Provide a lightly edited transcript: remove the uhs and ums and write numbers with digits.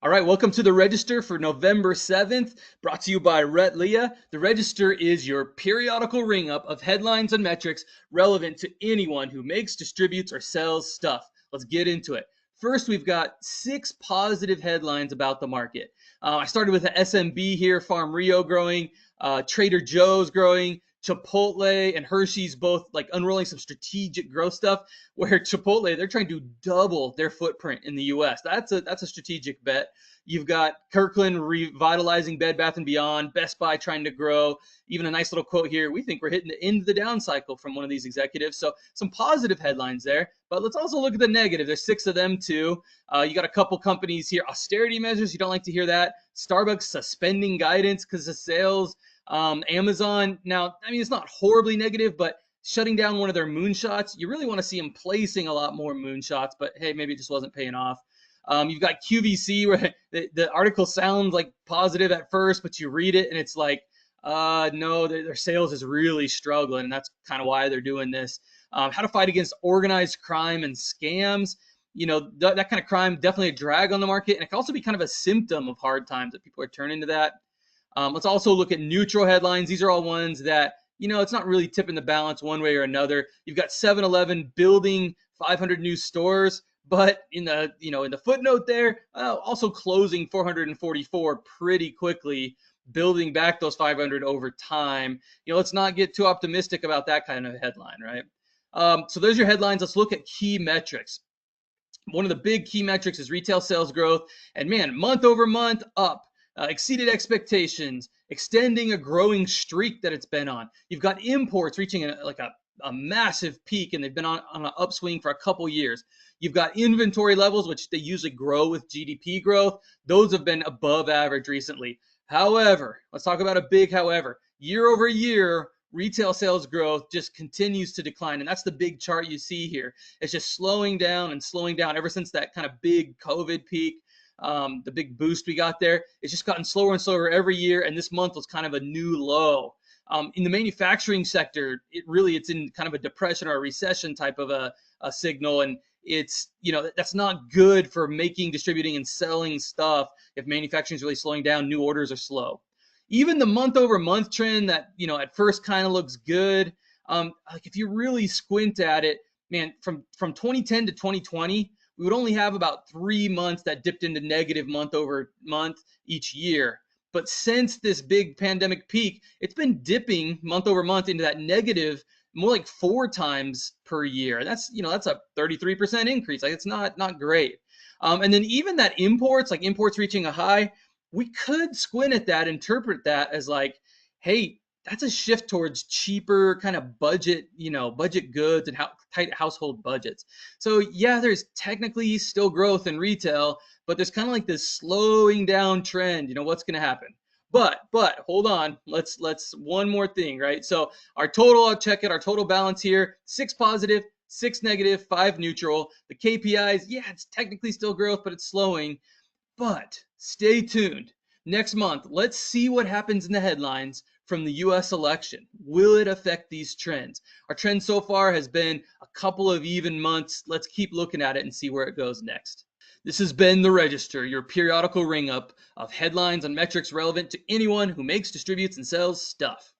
All right, welcome to the Register for November 7th, brought to you by Rhett Leah. The Register is your periodical ring up of headlines and metrics relevant to anyone who makes, distributes, or sells stuff. Let's get into it. First, we've got 6 positive headlines about the market. I started with the SMB here, Farm Rio growing, Trader Joe's growing, Chipotle and Hershey's both like unrolling some strategic growth stuff where Chipotle, they're trying to double their footprint in the US. That's a strategic bet. You've got Kirkland revitalizing Bed Bath & Beyond, Best Buy trying to grow. Even a nice little quote here. We think we're hitting the end of the down cycle from one of these executives. So some positive headlines there. But let's also look at the negative. There's 6 of them too. You got a couple companies here. Austerity measures. You don't like to hear that. Starbucks suspending guidance because of sales. Amazon, now, I mean, it's not horribly negative, but shutting down one of their moonshots, you really want to see them placing a lot more moonshots, but hey, maybe it just wasn't paying off. You've got QVC where the article sounds like positive at first, but you read it and it's like, no, their sales is really struggling, and that's kind of why they're doing this. How to fight against organized crime and scams. You know, that kind of crime definitely a drag on the market, and it can also be kind of a symptom of hard times that people are turning to that. Let's also look at neutral headlines. These are all ones that, you know, it's not really tipping the balance one way or another. You've got 7-Eleven building 500 new stores, but in the footnote there, also closing 444 pretty quickly, building back those 500 over time. You know, let's not get too optimistic about that kind of headline, right? So there's your headlines. Let's look at key metrics. One of the big key metrics is retail sales growth, and man, month over month up. Exceeded expectations, extending a growing streak that it's been on. You've got imports reaching a massive peak, and they've been on an upswing for a couple years. You've got inventory levels, which they usually grow with GDP growth. Those have been above average recently. However, let's talk about a big however. Year over year, retail sales growth just continues to decline. And that's the big chart you see here. It's just slowing down and slowing down ever since that kind of big COVID peak. The big boost we got there. It's just gotten slower and slower every year, and this month was kind of a new low. In the manufacturing sector, it's in kind of a depression or a recession type of a signal, and it's, you know, that's not good for making, distributing, and selling stuff. If manufacturing is really slowing down, new orders are slow. Even the month over month trend that, you know, at first kind of looks good. Like if you really squint at it, man, from 2010 to 2020, we would only have about 3 months that dipped into negative month over month each year. But since this big pandemic peak, it's been dipping month over month into that negative more like 4 times per year. That's a 33% increase. Like, it's not great. And then even that imports reaching a high, we could squint at that, interpret that as like, hey, that's a shift towards cheaper kind of budget goods and tight household budgets. So yeah, there's technically still growth in retail, but there's kind of like this slowing down trend. You know, what's going to happen? But hold on, let's one more thing, right? So our total, I'll check it, our total balance here, 6 positive, 6 negative, 5 neutral. The KPIs, yeah, it's technically still growth, but it's slowing. But stay tuned. Next month, let's see what happens in the headlines from the US election. Will it affect these trends? Our trend so far has been a couple of even months. Let's keep looking at it and see where it goes next. This has been The Register, your periodical ring up of headlines and metrics relevant to anyone who makes, distributes, and sells stuff.